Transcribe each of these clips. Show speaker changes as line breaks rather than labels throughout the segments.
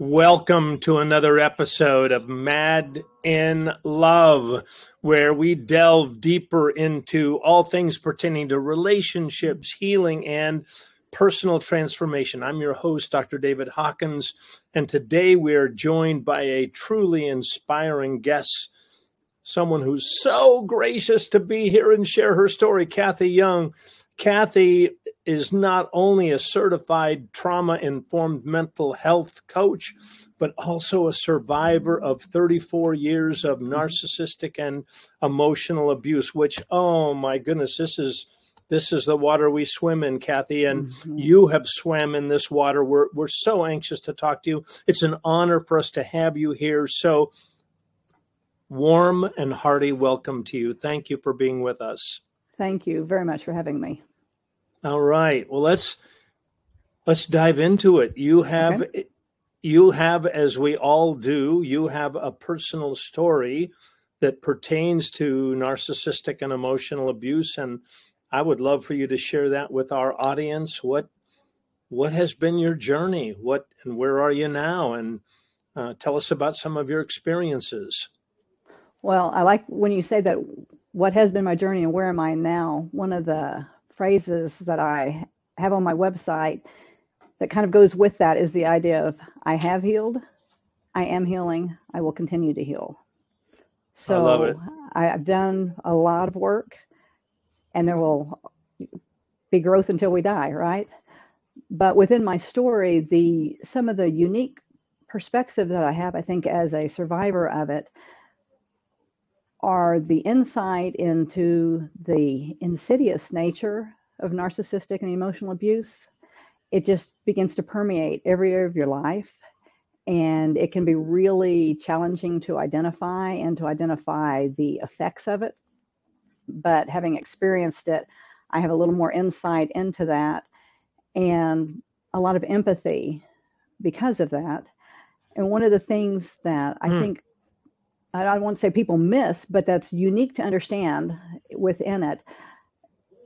Welcome to another episode of Mad in Love, where we delve deeper into all things pertaining to relationships, healing, and personal transformation. I'm your host, Dr. David Hawkins, and today we are joined by a truly inspiring guest, someone who's so gracious to be here and share her story, Kathy Young. Kathy is not only a certified trauma-informed mental health coach, but also a survivor of 34 years of narcissistic and emotional abuse, which, oh my goodness, this is the water we swim in, Kathy, and you have swam in this water. We're so anxious to talk to you. It's an honor for us to have you here. So warm and hearty welcome to you. Thank you for being with us.
Thank you very much for having me.
All right. Well, let's dive into it. You have, as we all do, you have a personal story that pertains to narcissistic and emotional abuse, and I would love for you to share that with our audience. What has been your journey? And where are you now? And tell us about some of your experiences.
Well, I like when you say that. What has been my journey and where am I now? One of the phrases that I have on my website that kind of goes with that is the idea of I have healed, I am healing, I will continue to heal. So I love it. I've done a lot of work, and there will be growth until we die, right? But within my story, some of the unique perspective that I have, I think, as a survivor of it, are the insight into the insidious nature of narcissistic and emotional abuse. It just begins to permeate every area of your life, and it can be really challenging to identify the effects of it. But having experienced it, I have a little more insight into that and a lot of empathy because of that. And one of the things that I think, I don't want to say people miss, but that's unique to understand within it.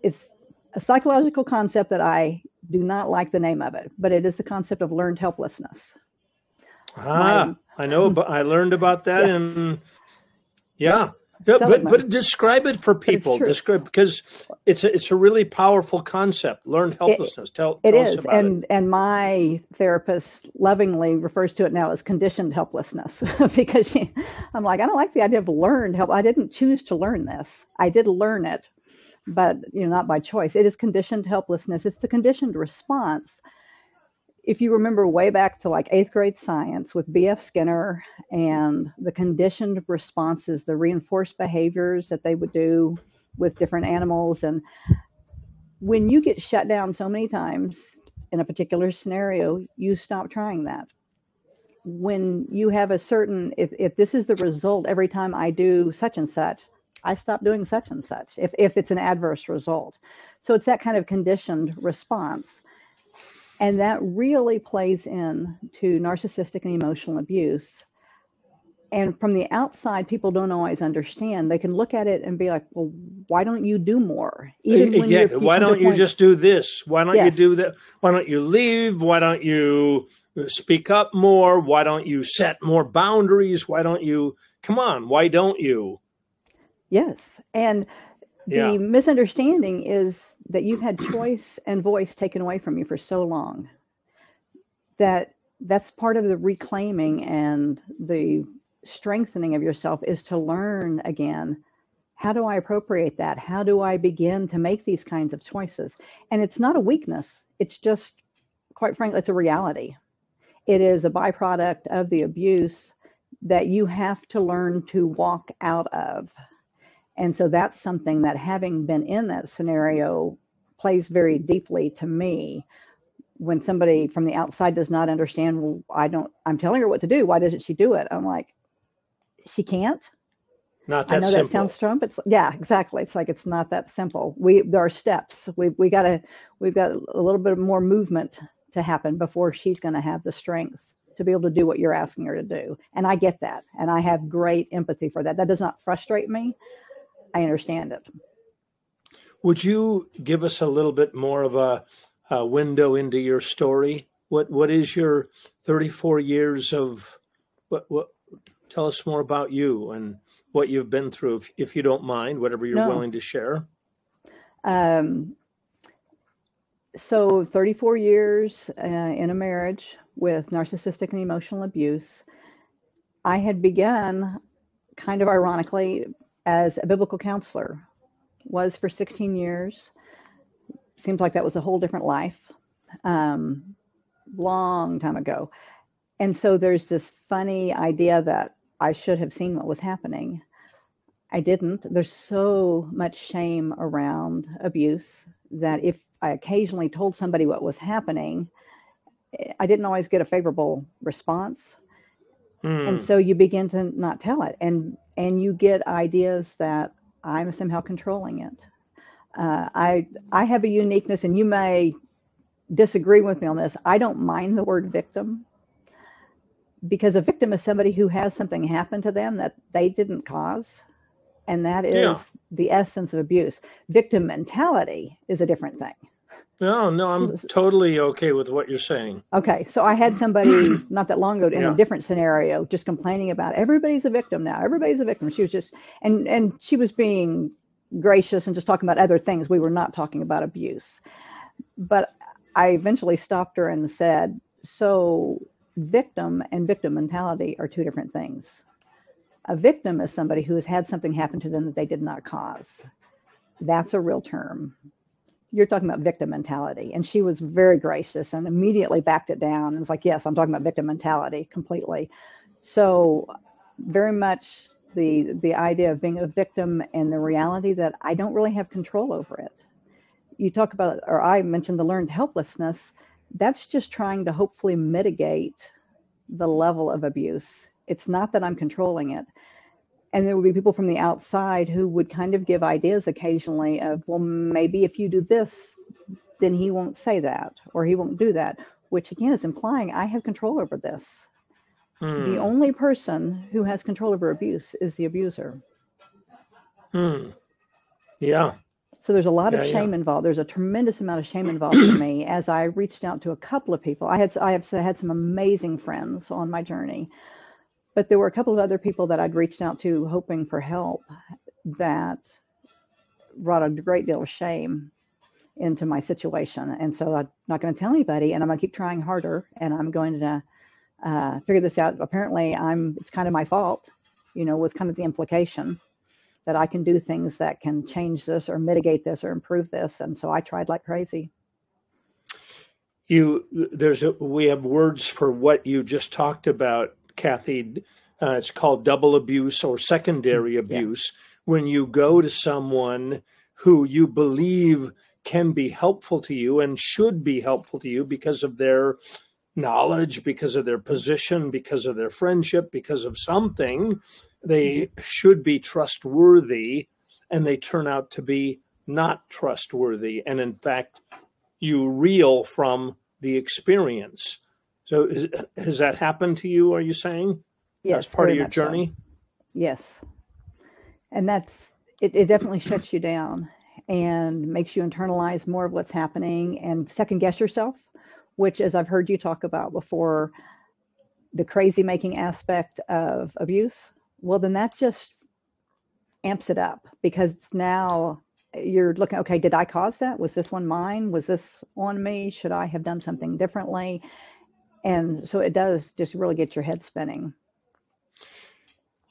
It's a psychological concept that I do not like the name of it, but it is the concept of learned helplessness.
I know, but I learned about that, and but describe it for people. Describe, because it's a really powerful concept. Learned helplessness. Tell us about it.
And my therapist lovingly refers to it now as conditioned helplessness because I'm like, I don't like the idea of learned help. I didn't choose to learn this. I did learn it, but not by choice. It is conditioned helplessness. It's the conditioned response. If you remember way back to like 8th grade science with B.F. Skinner and the conditioned responses, the reinforced behaviors that they would do with different animals. And when you get shut down so many times in a particular scenario, you stop trying that. When you have a certain, if this is the result every time I do such and such, I stop doing such and such if it's an adverse result. So it's that kind of conditioned response. And that really plays into narcissistic and emotional abuse. And from the outside, people don't always understand. They can look at it and be like, well, why don't you do more?
Why don't you just do this? Why don't you do that? Why don't you leave? Why don't you speak up more? Why don't you set more boundaries? Why don't you, come on, why don't you?
Yes. And the misunderstanding is that you've had choice and voice taken away from you for so long that's part of the reclaiming and the strengthening of yourself is to learn again, how do I appropriate that? How do I begin to make these kinds of choices? And it's not a weakness. It's just, quite frankly, it's a reality. It is a byproduct of the abuse that you have to learn to walk out of. And so that's something that, having been in that scenario, plays very deeply to me. When somebody from the outside does not understand, well, I'm telling her what to do. Why doesn't she do it? I'm like, she can't.
Not that simple.
I know that sounds strong, but exactly. It's like, it's not that simple. There are steps. We've got a little bit more movement to happen before she's going to have the strength to be able to do what you're asking her to do. And I get that. And I have great empathy for that. That does not frustrate me. I understand it.
Would you give us a little bit more of a window into your story? what is your 34 years of what tell us more about you and what you've been through, if you don't mind, whatever you're willing to share.
So 34 years in a marriage with narcissistic and emotional abuse. I had begun, kind of ironically, as a biblical counselor, was for 16 years. Seems like that was a whole different life, long time ago. And so there's this funny idea that I should have seen what was happening. I didn't. There's so much shame around abuse that if I occasionally told somebody what was happening, I didn't always get a favorable response. And so you begin to not tell it, and you get ideas that I'm somehow controlling it. I have a uniqueness, and you may disagree with me on this. I don't mind the word victim, because a victim is somebody who has something happen to them that they didn't cause. And that is the essence of abuse. Victim mentality is a different thing.
No, I'm totally okay with what you're saying.
Okay, so I had somebody not that long ago in a different scenario just complaining about everybody's a victim now. Everybody's a victim. She was just, and she was being gracious and just talking about other things. We were not talking about abuse. But I eventually stopped her and said, so victim and victim mentality are two different things. A victim is somebody who has had something happen to them that they did not cause. That's a real term. You're talking about victim mentality. And she was very gracious and immediately backed it down and was like, yes, I'm talking about victim mentality completely. So very much the idea of being a victim and the reality that I don't really have control over it. You talk about, or I mentioned the learned helplessness. That's just trying to hopefully mitigate the level of abuse. It's not that I'm controlling it. And there would be people from the outside who would kind of give ideas occasionally of, well, maybe if you do this, then he won't say that, or he won't do that, which again is implying I have control over this. The only person who has control over abuse is the abuser.
Yeah.
So there's a lot of shame involved. There's a tremendous amount of shame involved for me as I reached out to a couple of people. I have had some amazing friends on my journey. But there were a couple of other people that I'd reached out to hoping for help that brought a great deal of shame into my situation. And so I'm not going to tell anybody, and I'm going to keep trying harder, and I'm going to figure this out. Apparently it's kind of my fault, was kind of the implication that I can do things that can change this or mitigate this or improve this. And so I tried like crazy.
We have words for what you just talked about, Kathy. It's called double abuse or secondary abuse. When you go to someone who you believe can be helpful to you and should be helpful to you because of their knowledge, because of their position, because of their friendship, because of something, they should be trustworthy, and they turn out to be not trustworthy. And in fact, you reel from the experience. So has that happened to you, are you saying?
Yes.
As part of your journey?
So. Yes. And it definitely shuts you down and makes you internalize more of what's happening and second guess yourself, which, as I've heard you talk about before, the crazy making aspect of abuse. Well, then that just amps it up, because now you're looking, okay, did I cause that? Was this one mine? Was this on me? Should I have done something differently? And so it does just really get your head spinning.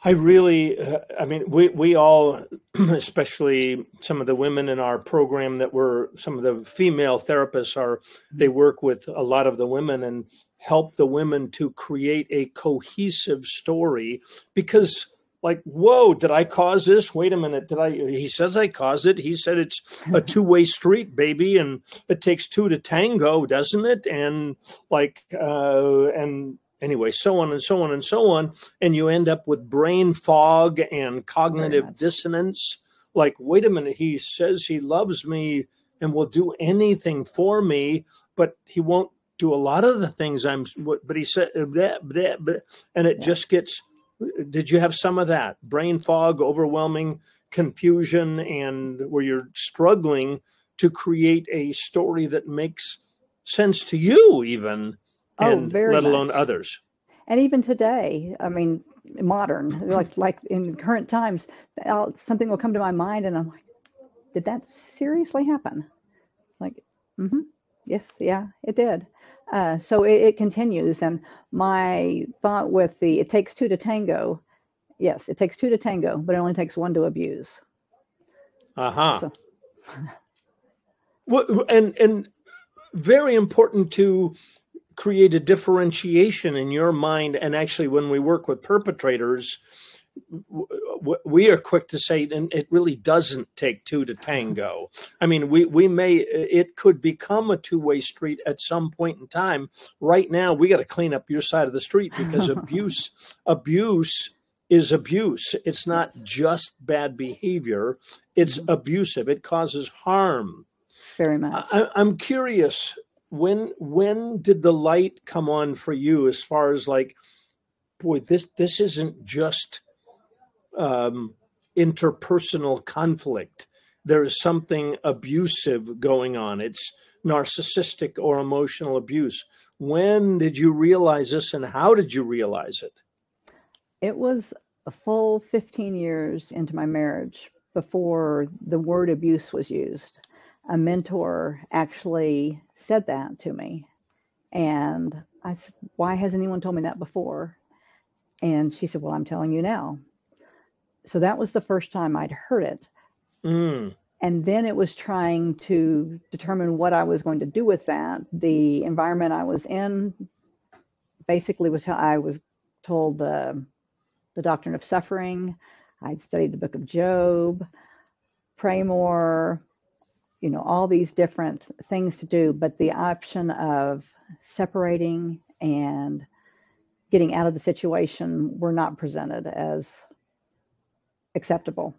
I really, we all, especially some of the women in our program that were some of the female therapists they work with a lot of the women and help the women to create a cohesive story, because like, whoa, did I cause this? Wait a minute. He says I caused it. He said it's a two-way street, baby. And it takes two to tango, doesn't it? And anyway, so on and so on and so on. And you end up with brain fog and cognitive dissonance. Like, wait a minute, he says he loves me and will do anything for me, but he won't do a lot of the things but he said, and it just gets, did you have some of that? Brain fog, overwhelming confusion, and where you're struggling to create a story that makes sense to you even.
Oh,
and
very
let alone
much.
others.
And even today, I mean, modern, like in current times, something will come to my mind, and I'm like, did that seriously happen? Like, mm-hmm, yes, yeah, it did. So it continues, and my thought with the "it takes two to tango," yes, it takes two to tango, but it only takes one to abuse.
Uh-huh.
So,
And very important to create a differentiation in your mind. And actually, when we work with perpetrators, we are quick to say, and it really doesn't take two to tango. I mean, it could become a two-way street at some point in time. Right now, we got to clean up your side of the street, because abuse is abuse. It's
yes,
not just bad behavior. It's
hmm,
abusive. It causes harm.
very much.
I'm curious, when did the light come on for you, as far as like, boy, this isn't just um, interpersonal conflict. There is something abusive going on. It's narcissistic or emotional abuse. When did you realize this, and how did you realize it?
It was a full 15 years into my marriage before the word abuse was used. A mentor actually said that to me. And I said, why hasn't anyone told me that before? And she said, well, I'm telling you now. So that was the first time I'd heard it.
Mm.
And then it was trying to determine what I was going to do with that. The environment I was in basically was how I was told the doctrine of suffering. I'd studied the book of Job, pray more, all these different things to do, but the option of separating and getting out of the situation were not presented as acceptable.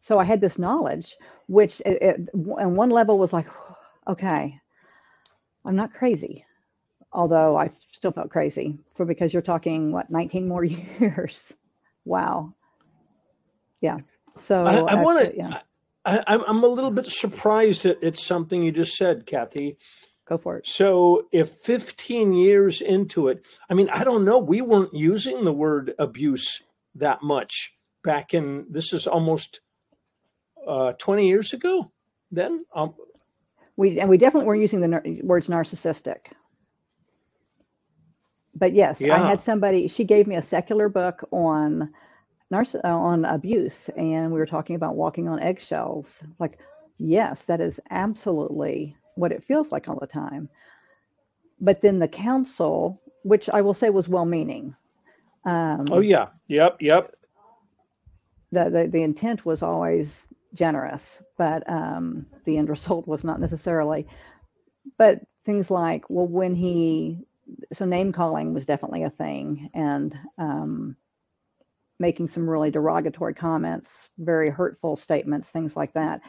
So I had this knowledge, which on one level was like, okay, I'm not crazy. Although I still felt crazy because you're talking, what, 19 more years. Wow. Yeah. So
I want
yeah,
to. I'm a little bit surprised at something you just said, Kathy.
go for it.
So if 15 years into it, I mean, I don't know. We weren't using the word abuse that much back in, this is almost 20 years ago then.
We definitely weren't using the words narcissistic. But yes, I
Yeah.
had somebody. She gave me a secular book on on abuse, and we were talking about walking on eggshells. Like, yes, that is absolutely what it feels like all the time. But then the counsel, which I will say was well-meaning,
Oh,
um,
yeah. Yep. Yep.
the intent was always generous, but the end result was not necessarily. But things like, well, so name calling was definitely a thing, and making some really derogatory comments, very hurtful statements, things like that.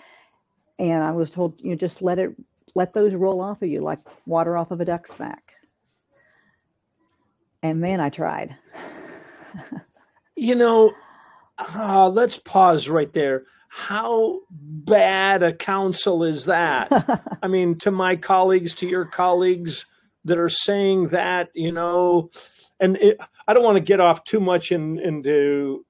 And I was told, just let those roll off of you like water off of a duck's back. And man, I tried.
You know, let's pause right there. How bad a counsel is that? I mean, to my colleagues, to your colleagues that are saying that, and I don't want to get off too much into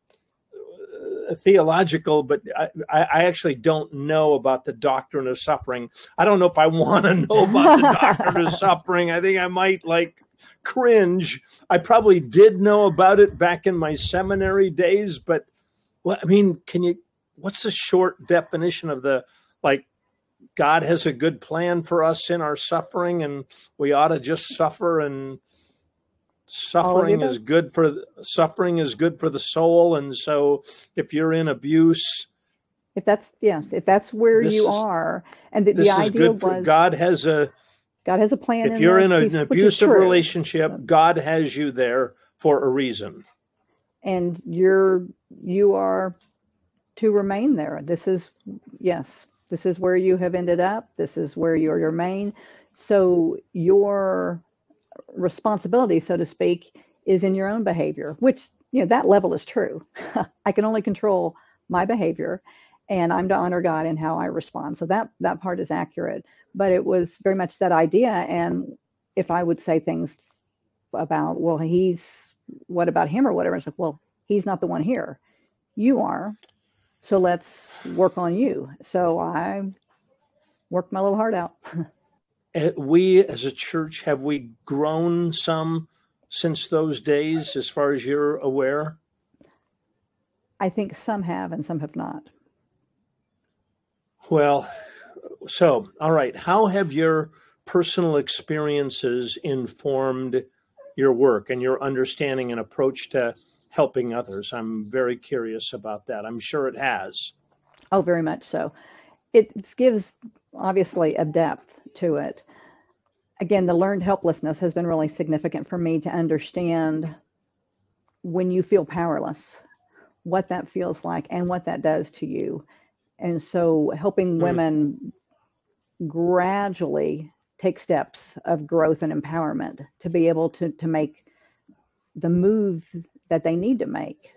theological, but I actually don't know about the doctrine of suffering. I don't know if I want to know about the doctrine of suffering. I think I might cringe. I probably did know about it back in my seminary days, but I mean, what's the short definition of God has a good plan for us in our suffering, and we ought to just suffer, and suffering is good for the soul. And so if you're in abuse,
if that's where you are, and the idea was
God has a
plan.
If you're in an abusive relationship, God has you there for a reason,
and you are to remain there. This is where you have ended up. This is where you remain. So your responsibility, so to speak, is in your own behavior, which, that level is true. I can only control my behavior, and I'm to honor God in how I respond. So that part is accurate, but it was very much that idea. And if I would say things about, well, what about him or whatever? It's like, well, he's not the one here. You are. So let's work on you. So I worked my little heart out.
We as a church, have we grown some since those days, as far as you're aware?
I think some have and some have not.
Well, so, all right. How have your personal experiences informed your work and your understanding and approach to helping others? I'm very curious about that. I'm sure it has.
Oh, very much so. It gives, obviously, a depth to it. Again, the learned helplessness has been really significant for me to understand when you feel powerless, what that feels like and what that does to you. And so helping women gradually take steps of growth and empowerment to be able to make the move that they need to make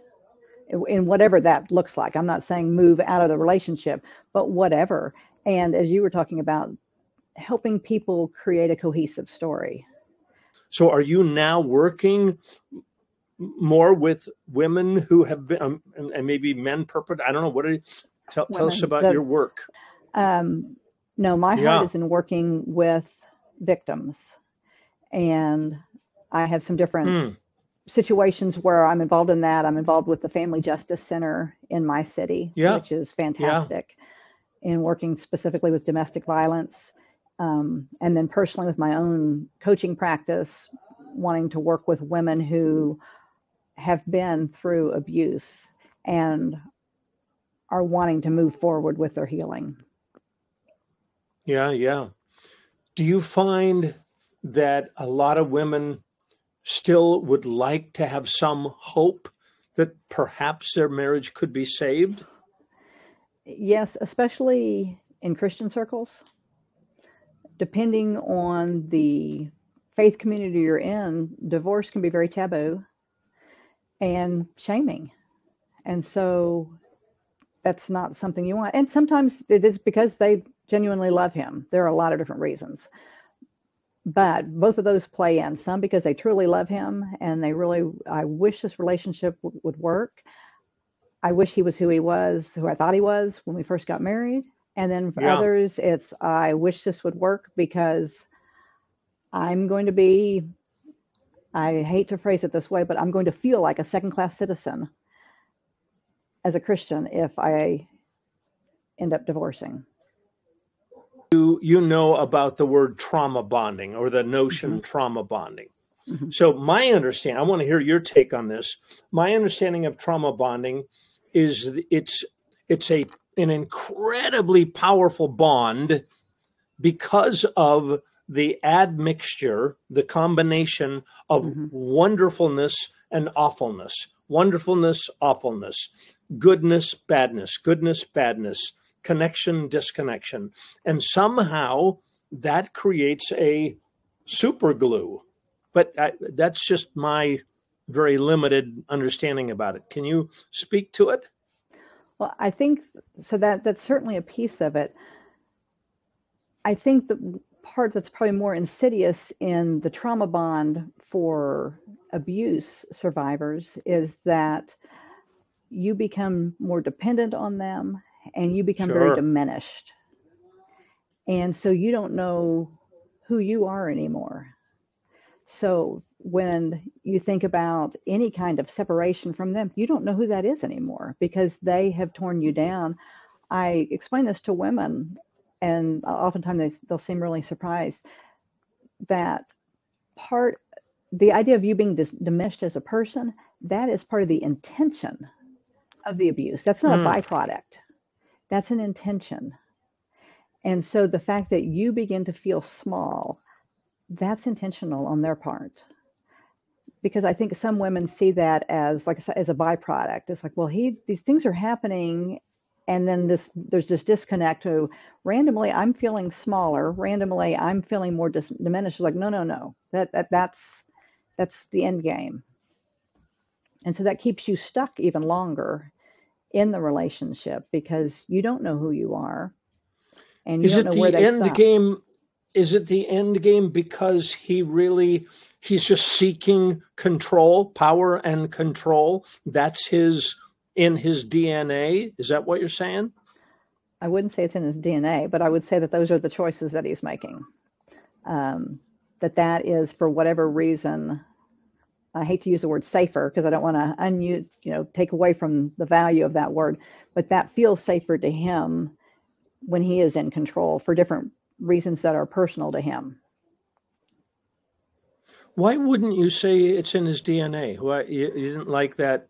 in whatever that looks like. I'm not saying move out of the relationship, but whatever. And as you were talking about, helping people create a cohesive story.
So are you now working more with women who have been, and maybe men perpetrated? I don't know. What are you, tell us about your work.
No, my heart is in working with victims. And I have some different situations where I'm involved in that. I'm involved with the Family Justice Center in my city, which is fantastic, in working specifically with domestic violence. And then personally with my own coaching practice, wanting to work with women who have been through abuse and are wanting to move forward with their healing.
Yeah. Do you find that a lot of women still would like to have some hope that perhaps their marriage could be saved?
Yes, especially in Christian circles. Depending on the faith community you're in, divorce can be very taboo and shaming. And so that's not something you want. And sometimes it is because they genuinely love him. There are a lot of different reasons. But both of those play in. Some because they truly love him and I wish this relationship would work. I wish he was who I thought he was when we first got married. And then for others, it's, I wish this would work because I'm going to be, I hate to phrase it this way, but I'm going to feel like a second-class citizen as a Christian if I end up divorcing.
You know about the word trauma bonding or the notion trauma bonding. So my understanding, I want to hear your take on this. My understanding of trauma bonding is it's an incredibly powerful bond because of the admixture, the combination of wonderfulness and awfulness, wonderfulness, awfulness, goodness, badness, connection, disconnection. And somehow that creates a super glue. But that's just my very limited understanding about it. Can you speak to it?
Well, I think so that's certainly a piece of it. I think the part that's probably more insidious in the trauma bond for abuse survivors is that you become more dependent on them and you become very diminished. And so you don't know who you are anymore. So when you think about any kind of separation from them, you don't know who that is anymore because they have torn you down. I explain this to women, and oftentimes they'll seem really surprised that the idea of you being diminished as a person, that is part of the intention of the abuse. That's not a byproduct. That's an intention. And so the fact that you begin to feel small, that's intentional on their part. Because I think some women see that as, like I said, as a byproduct. It's like, well, these things are happening, and then there's this disconnect. To randomly, I'm feeling smaller. Randomly, I'm feeling more diminished. It's like, no. That's the end game. And so that keeps you stuck even longer in the relationship because you don't know who you are, and you don't know where they stop.
is it the end game because he's just seeking control, power and control? That's in his DNA. Is that what you're saying?
I wouldn't say it's in his DNA, but I would say that those are the choices that he's making. That is, for whatever reason, I hate to use the word safer because I don't want to take away from the value of that word, but that feels safer to him when he is in control for different reasons that are personal to him.
Why wouldn't you say it's in his DNA? Why you didn't like that?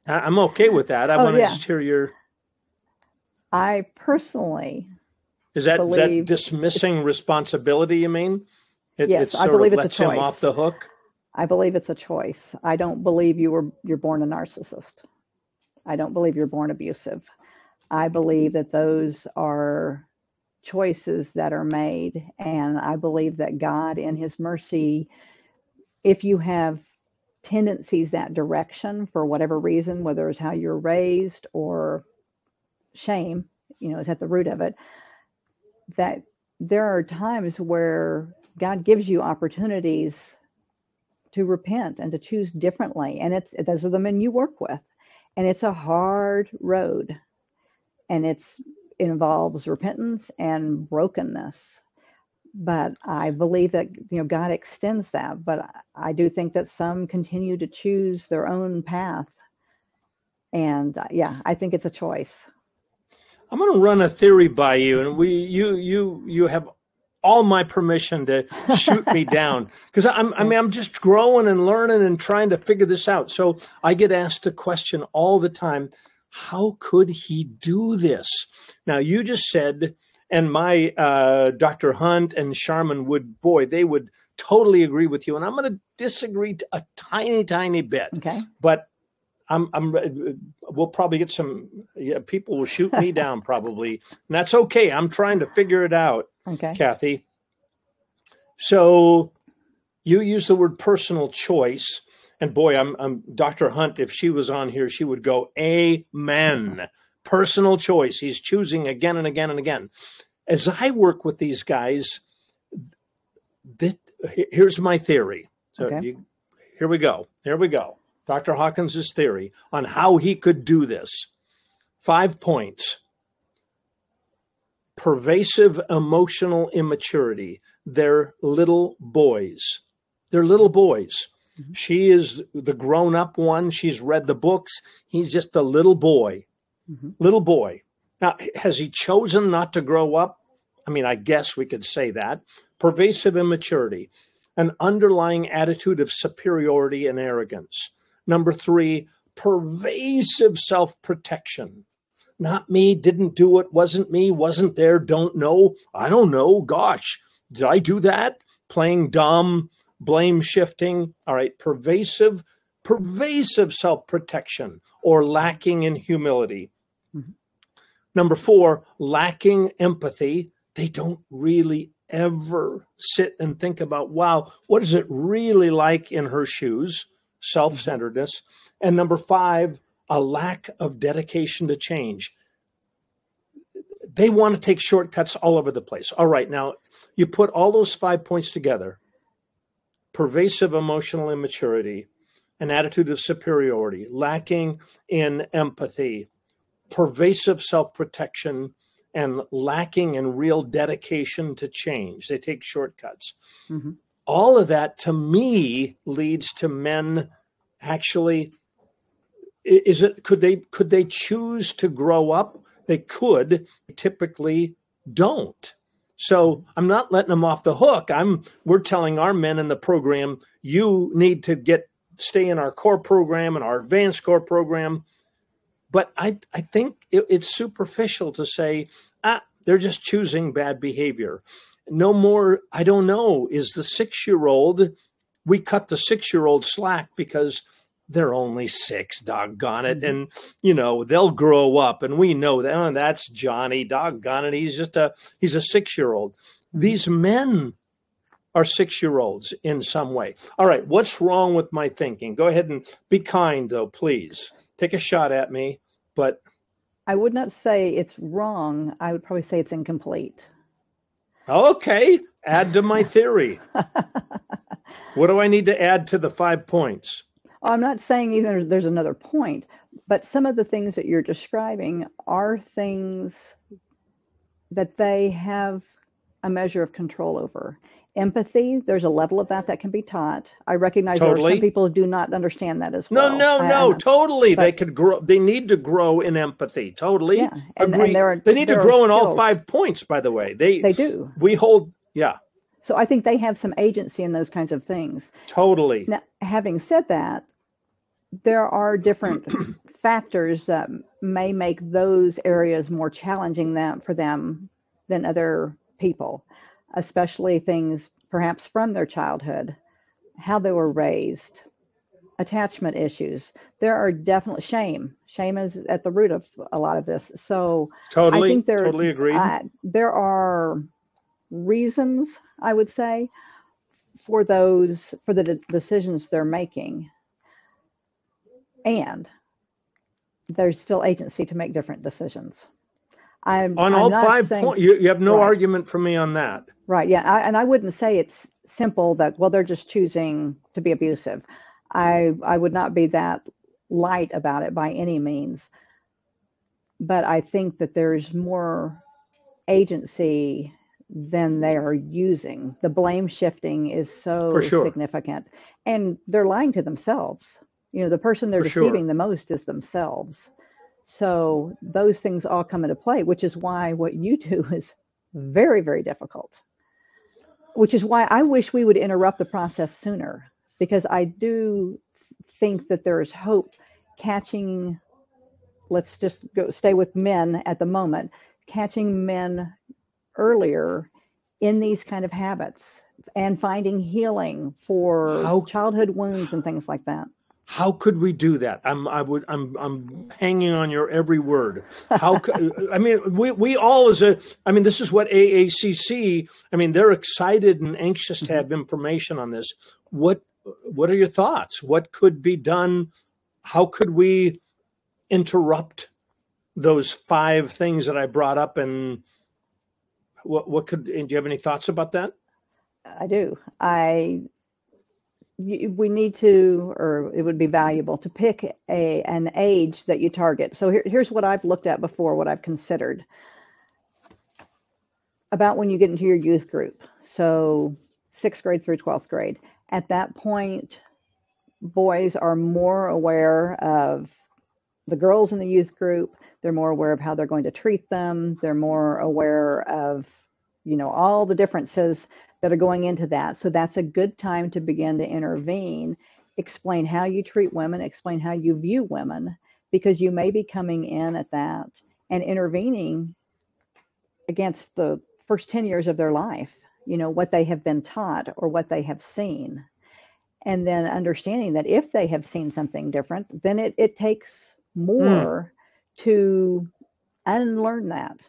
I'm okay with that. I want to just hear your.
I personally
is that dismissing responsibility? You mean?
Yes, I believe it's a choice.
Lets him off the hook.
I believe it's a choice. I don't believe you're born a narcissist. I don't believe you're born abusive. I believe that those are choices that are made, and I believe that God, in His mercy, if you have tendencies that direction for whatever reason, whether it's how you're raised or shame, is at the root of it, that there are times where God gives you opportunities to repent and to choose differently. And those are the men you work with. And it's a hard road. And it involves repentance and brokenness. But I believe that, God extends that. But I do think that some continue to choose their own path. And I think it's a choice.
I'm going to run a theory by you, and you have all my permission to shoot me down, because I'm just growing and learning and trying to figure this out. So I get asked the question all the time: how could he do this? Now, you just said, and my Dr. Hunt and Sharman they would totally agree with you, and I'm going to disagree a tiny, tiny bit.
Okay,
but we'll probably get some people will shoot me down probably, and that's okay. I'm trying to figure it out.
Okay,
Kathy. So you use the word personal choice, and boy, I'm Dr. Hunt. If she was on here, she would go, amen. Personal choice. He's choosing again and again and again. As I work with these guys, here's my theory. So here we go. Dr. Hawkins' theory on how he could do this. 5 points. Pervasive emotional immaturity. They're little boys. Mm-hmm. She is the grown-up one. She's read the books. He's just a little boy. Mm-hmm. Little boy. Now, has he chosen not to grow up? I mean, I guess we could say that. Pervasive immaturity. An underlying attitude of superiority and arrogance. Number 3, pervasive self-protection. Not me, didn't do it, wasn't me, wasn't there, don't know, I don't know, gosh, did I do that? Playing dumb, blame shifting. All right, pervasive self-protection or lacking in humility. Mm-hmm. Number 4, lacking empathy. They don't really ever sit and think about, wow, what is it really like in her shoes? Self-centeredness. And number 5, a lack of dedication to change. They want to take shortcuts all over the place. All right, now you put all those 5 points together: pervasive emotional immaturity, an attitude of superiority, lacking in empathy, pervasive self-protection, and lacking in real dedication to change. They take shortcuts. Mm-hmm. All of that, to me, leads to men actually. Could they choose to grow up? They could, typically don't. So I'm not letting them off the hook. We're telling our men in the program, you need to stay in our core program and our advanced core program. But I think it's superficial to say, they're just choosing bad behavior. No more, I don't know, is the 6-year-old, we cut the 6-year-old slack because they're only 6, doggone it. And, they'll grow up, and we know that, that's Johnny, doggone it. He's a 6-year-old. These men are 6-year-olds in some way. All right, what's wrong with my thinking? Go ahead and be kind, though, please. Take a shot at me, but.
I would not say it's wrong. I would probably say it's incomplete.
Okay. Add to my theory. What do I need to add to the 5 points?
I'm not saying even there's another point, but some of the things that you're describing are things that they have a measure of control over. Empathy, there's a level of that can be taught. I recognize there are some people who do not understand that as well.
No, totally. They could grow. They need to grow in empathy. Totally.
Yeah.
Agree. They need to grow in all 5 points, by the way. They
do.
We hold, yeah.
So I think they have some agency in those kinds of things.
Totally.
Now, having said that, there are different factors that may make those areas more challenging for them than other people, especially things perhaps from their childhood, how they were raised, attachment issues. There are definitely shame. Shame is at the root of a lot of this. So I think
totally agreed.
There are reasons, I would say, for the decisions they're making. And there's still agency to make different decisions. On
all 5 points, you have no argument for me on that.
Right, yeah. And I wouldn't say it's simple that, well, they're just choosing to be abusive. I would not be that light about it by any means. But I think that there's more agency than they are using. The blame shifting is so significant. And they're lying to themselves. The person they're deceiving the most is themselves. So those things all come into play, which is why what you do is very, very difficult. Which is why I wish we would interrupt the process sooner, because I do think that there is hope catching, let's just stay with men at the moment, catching men earlier in these kind of habits and finding healing for childhood wounds and things like that.
How could we do that? I'm hanging on your every word. We all this is what AACC, they're excited and anxious to have information on this. What are your thoughts? What could be done? How could we interrupt those 5 things that I brought up? And do you have any thoughts about that?
I do. We need to, or it would be valuable to pick an age that you target. So here's what I've looked at before, what I've considered about when you get into your youth group. So 6th grade through 12th grade. At that point, boys are more aware of the girls in the youth group. They're more aware of how they're going to treat them. They're more aware of, all the differences that are going into that. So that's a good time to begin to intervene, explain how you treat women, explain how you view women, because you may be coming in at that and intervening against the first 10 years of their life, what they have been taught or what they have seen. And then understanding that if they have seen something different, then it takes more to unlearn that.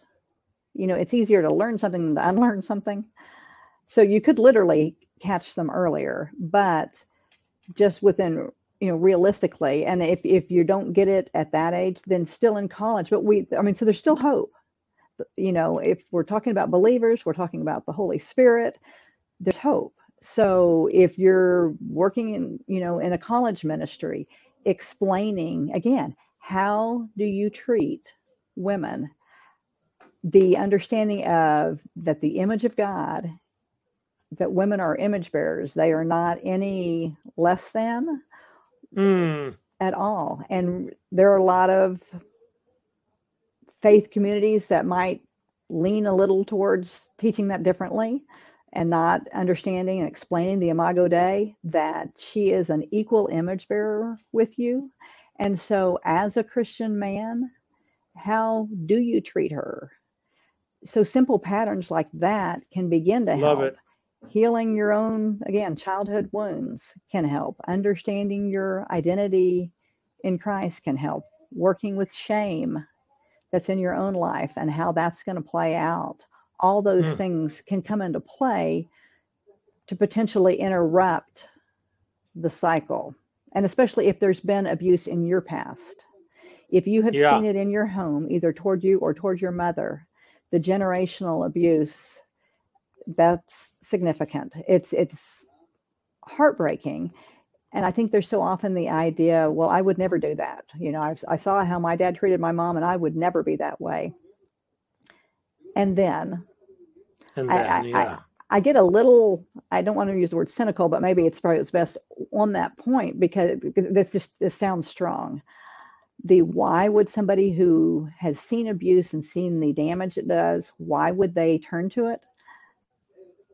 It's easier to learn something than to unlearn something. So you could literally catch them earlier, but just within, realistically, and if you don't get it at that age, then still in college. But so there's still hope. If we're talking about believers, we're talking about the Holy Spirit, there's hope. So if you're working in a college ministry, explaining again, how do you treat women? The understanding of that the image of God, that women are image bearers. They are not any less than at all. And there are a lot of faith communities that might lean a little towards teaching that differently and not understanding and explaining the Imago Dei, that she is an equal image bearer with you. And so as a Christian man, how do you treat her? So simple patterns like that can begin to help.
Love it.
Healing your own, again, childhood wounds can help. Understanding your identity in Christ can help. Working with shame that's in your own life and how that's going to play out. All those things can come into play to potentially interrupt the cycle. And especially if there's been abuse in your past. If you have seen it in your home, either toward you or towards your mother, the generational abuse That's significant. It's heartbreaking. And I think there's so often the idea, well, I would never do that. I saw how my dad treated my mom, and I would never be that way. And then
Yeah.
I get a little, I don't want to use the word cynical, but maybe it's probably best on that point, because this sounds strong. Why would somebody who has seen abuse and seen the damage it does, why would they turn to it?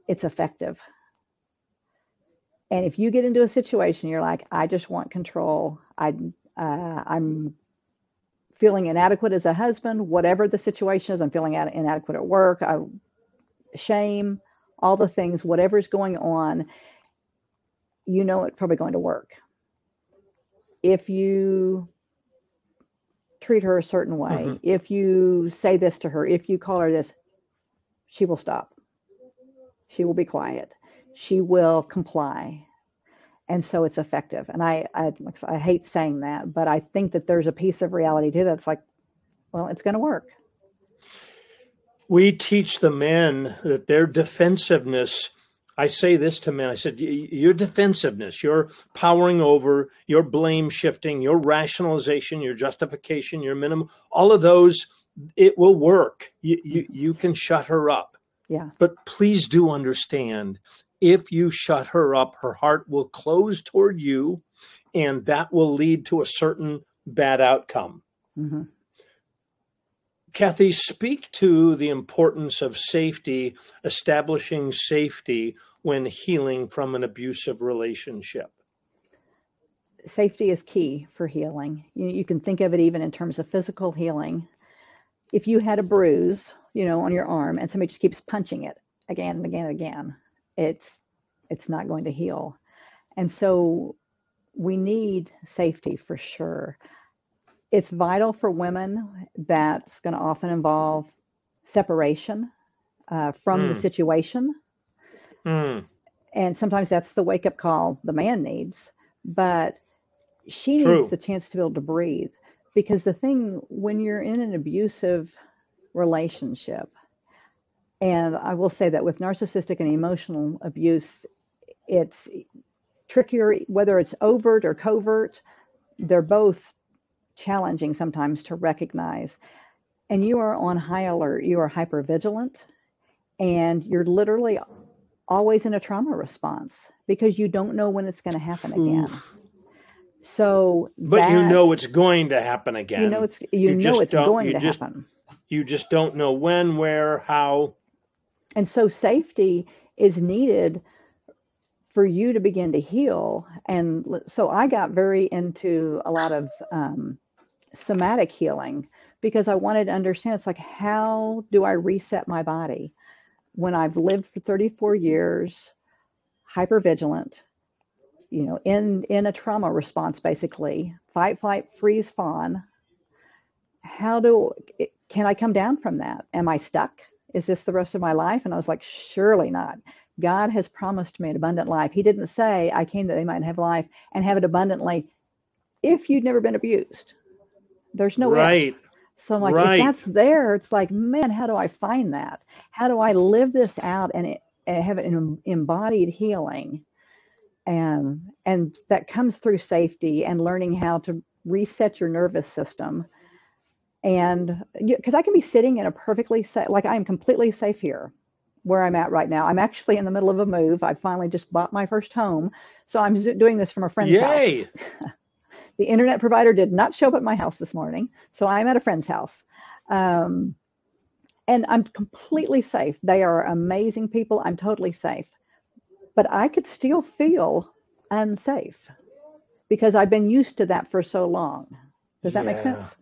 It's effective. And if you get into a situation, you're like, I just want control. I'm feeling inadequate as a husband, whatever the situation is. I'm feeling inadequate at work. Shame, all the things, whatever's going on, it's probably going to work. If you treat her a certain way, if you say this to her, if you call her this, she will stop. She will be quiet. She will comply. And so it's effective. And I hate saying that, but I think that there's a piece of reality too that's like, well, it's going to work.
We teach the men that their defensiveness, I say this to men, I said, your defensiveness, your powering over, your blame shifting, your rationalization, your justification, your minimum, all of those, it will work. You can shut her up.
Yeah.
But please do understand, if you shut her up, her heart will close toward you, and that will lead to a certain bad outcome.
Mm-hmm.
Kathy, speak to the importance of safety, establishing safety when healing from an abusive relationship.
Safety is key for healing. You can think of it even in terms of physical healing. If you had a bruise, on your arm, and somebody just keeps punching it again and again and again, it's not going to heal. And so we need safety for sure. It's vital for women. That's going to often involve separation from the situation. And sometimes that's the wake-up call the man needs. But she needs the chance to be able to breathe. Because the thing, when you're in an abusive relationship, and I will say that with narcissistic and emotional abuse, it's trickier, whether it's overt or covert, they're both challenging sometimes to recognize. And you are on high alert, you are hypervigilant, and you're literally always in a trauma response because you don't know when it's going to happen again. So,
but it's going to happen again.
It's going to happen.
You just don't know when, where, how.
And so safety is needed for you to begin to heal. And so I got very into a lot of somatic healing because I wanted to understand, it's like, how do I reset my body when I've lived for 34 years, hypervigilant, in a trauma response, basically, fight, flight, freeze, fawn. Can I come down from that? Am I stuck? Is this the rest of my life? And I was like, surely not. God has promised me an abundant life. He didn't say, I came that they might have life and have it abundantly if you'd never been abused. There's no
right.
If. So I'm like, if that's there, it's like, man, how do I find that? How do I live this out and have an embodied healing? And that comes through safety and learning how to reset your nervous system. And because I can be sitting in a perfectly safe, like I am completely safe here where I'm at right now. I'm actually in the middle of a move. I finally just bought my first home. So I'm doing this from a friend's house. The internet provider did not show up at my house this morning. So I'm at a friend's house. And I'm completely safe. They are amazing people. I'm totally safe. But I could still feel unsafe because I've been used to that for so long. Does that make sense?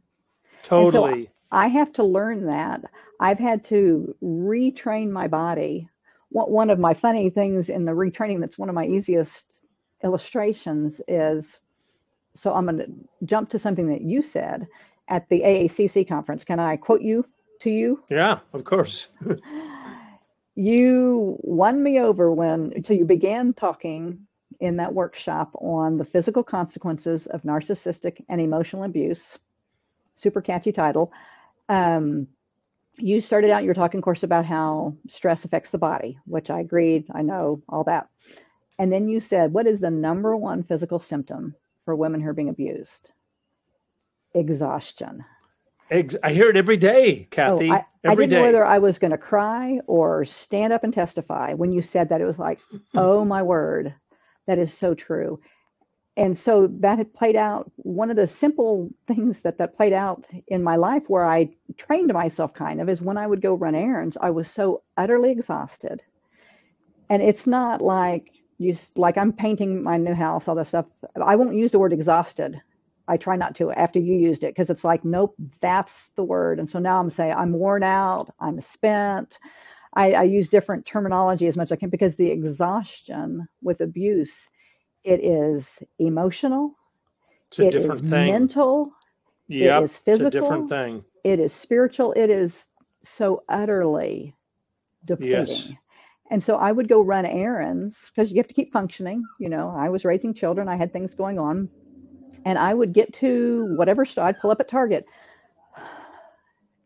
Totally.
So I have to learn that. I've had to retrain my body. One of my funny things in the retraining, that's one of my easiest illustrations, is, so I'm going to jump to something that you said at the AACC conference. Can I quote you to you?
Yeah, of course.
You won me over so you began talking in that workshop on the physical consequences of narcissistic and emotional abuse. Super catchy title. You started out, you were talking, of course, about how stress affects the body, which I agreed. I know all that. And then you said, what is the number one physical symptom for women who are being abused? Exhaustion.
I hear it every day,
Oh,
Kathy.
I
Every
didn't know
day.
whether I was going to cry or stand up and testify. When you said that, it was like, oh my word, that is so true. And so that had played out. One of the simple things that played out in my life where I trained myself kind of is when I would go run errands, I was so utterly exhausted. And it's not like like I'm painting my new house, all this stuff. I won't use the word exhausted. I try not to after you used it because it's like, nope, that's the word. And so now I'm saying I'm worn out, I'm spent. I use different terminology as much as I can because the exhaustion with abuse, it is emotional,
It's a
it is
different thing.
mental, it
Yep.
is
It's a different
physical,
thing.
it is spiritual, it is so utterly
Yes.
depleting. And so I would go run errands because you have to keep functioning. You know, I was raising children, I had things going on, and I would get to whatever store. I'd pull up at Target,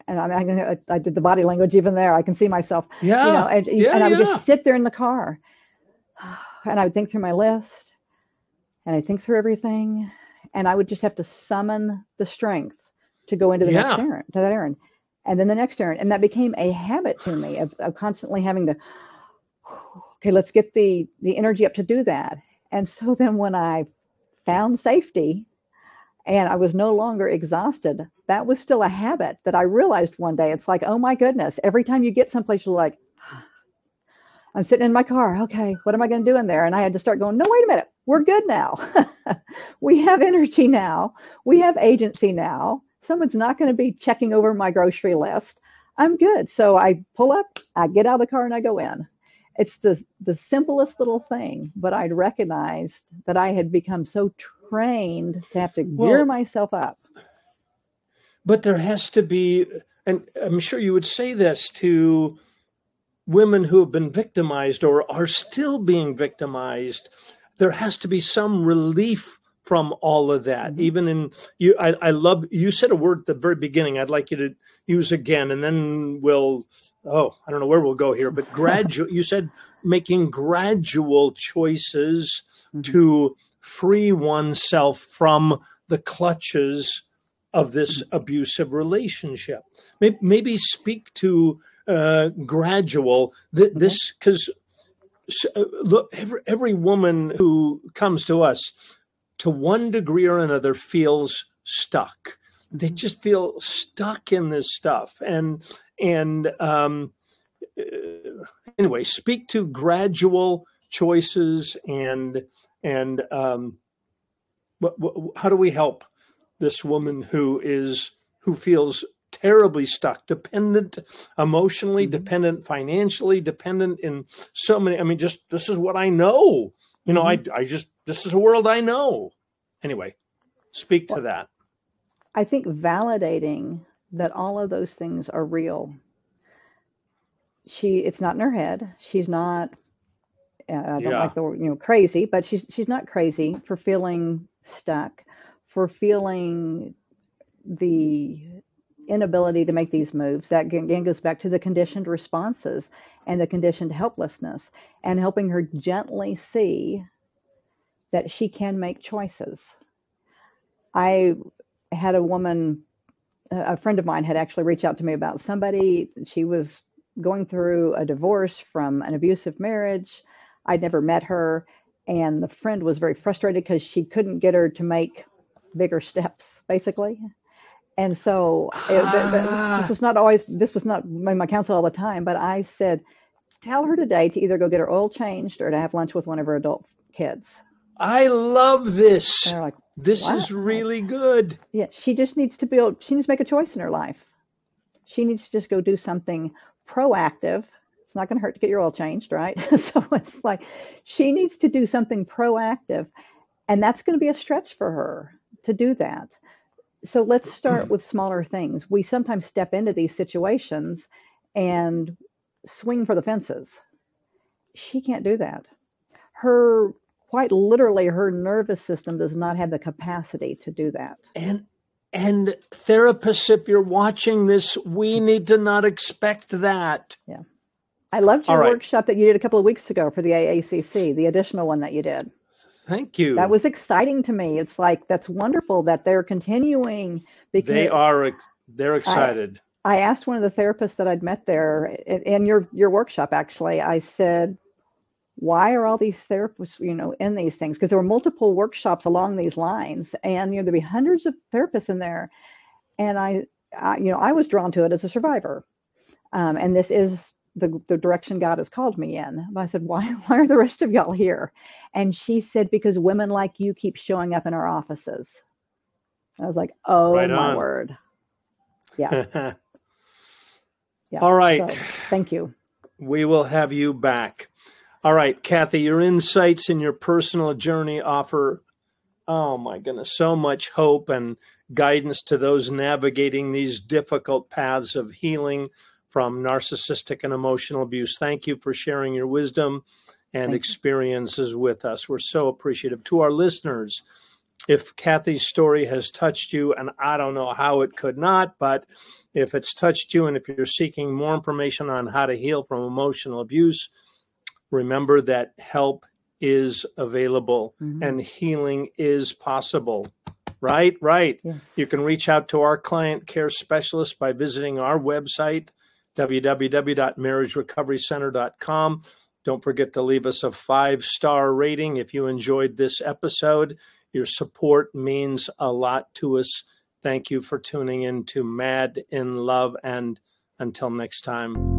and I did the body language even there. I can see myself, you know,
Yeah. Yeah.
and I would
Yeah.
just sit there in the car, and I would think through my list, and I think through everything, and I would just have to summon the strength to go into the next
Yeah.
errand, to that errand, and then the next errand, and that became a habit to me of constantly having to, okay, let's get the energy up to do that. And so then when I found safety and I was no longer exhausted, that was still a habit that I realized one day. It's like, oh my goodness, every time you get someplace, you're like, I'm sitting in my car. Okay, what am I going to do in there? And I had to start going, no, wait a minute. We're good now. We have energy now. We have agency now. Someone's not going to be checking over my grocery list. I'm good. So I pull up, I get out of the car, and I go in. It's the simplest little thing, but I'd recognized that I had become so trained to have to gear
Well,
myself up.
but there has to be, and I'm sure you would say this to women who have been victimized or are still being victimized. There has to be some relief from all of that.
Mm-hmm.
Even in you, I love you said a word at the very beginning. I'd like you to use again, and then we'll. Oh, I don't know where we'll go here, but gradual. You said making gradual choices
Mm-hmm.
to free oneself from the clutches of this abusive relationship. Maybe speak to gradual this because look, every woman who comes to us to one degree or another feels stuck. They
Mm-hmm.
just feel stuck in this stuff. And anyway, speak to gradual choices and how do we help this woman who feels terribly stuck, dependent emotionally,
Mm-hmm.
dependent financially, dependent in so many. I mean, just this is what I know. You know,
Mm-hmm.
I just this is a world I know. Anyway, speak to
Well,
that.
I think validating that all of those things are real. It's not in her head. She's not, I don't like
Yeah.
the word, crazy, but she's not crazy for feeling stuck, for feeling the inability to make these moves. That again goes back to the conditioned responses and the conditioned helplessness, and helping her gently see that she can make choices. I had a friend of mine had actually reached out to me about somebody. She was going through a divorce from an abusive marriage. I'd never met her, and the friend was very frustrated because she couldn't get her to make bigger steps, basically. And so
Ah,
this was not my counsel all the time, but I said, tell her today to either go get her oil changed or to have lunch with one of her adult kids.
I love
And
this.
they're like,
This
what?
is really good.
Yeah, she just needs to she needs to make a choice in her life. She needs to just go do something proactive. It's not going to hurt to get your oil changed, right? So it's like she needs to do something proactive, and that's going to be a stretch for her to do that. So let's start with smaller things. We sometimes step into these situations and swing for the fences. She can't do that. Quite literally, her nervous system does not have the capacity to do that.
And And therapists, if you're watching this, we need to not expect that.
Yeah. I loved your workshop that you did a couple of weeks ago for the AACC, the additional one that you did.
Thank you.
That was exciting to me. It's like, that's wonderful that they're continuing.
Because they're excited.
I asked one of the therapists that I'd met there in your workshop, actually, I said, why are all these therapists, in these things? Because there were multiple workshops along these lines, and, there'd be hundreds of therapists in there. And I was drawn to it as a survivor. And this is the direction God has called me in. I said, why are the rest of y'all here? And she said, because women like you keep showing up in our offices. And I was like, oh, my word. Yeah. Yeah.
All right.
So, thank you.
We will have you back. All right, Kathy, your insights in your personal journey offer, oh my goodness, so much hope and guidance to those navigating these difficult paths of healing from narcissistic and emotional abuse. Thank you for sharing your wisdom and experiences with us. We're so appreciative. To our listeners, if Kathy's story has touched you, and I don't know how it could not, but if it's touched you and if you're seeking more information on how to heal from emotional abuse, remember that help is available and healing is possible. Right? Yes. You can reach out to our client care specialist by visiting our website, www.marriagerecoverycenter.com. Don't forget to leave us a 5-star rating if you enjoyed this episode. Your support means a lot to us. Thank you for tuning in to Mad in Love, and until next time,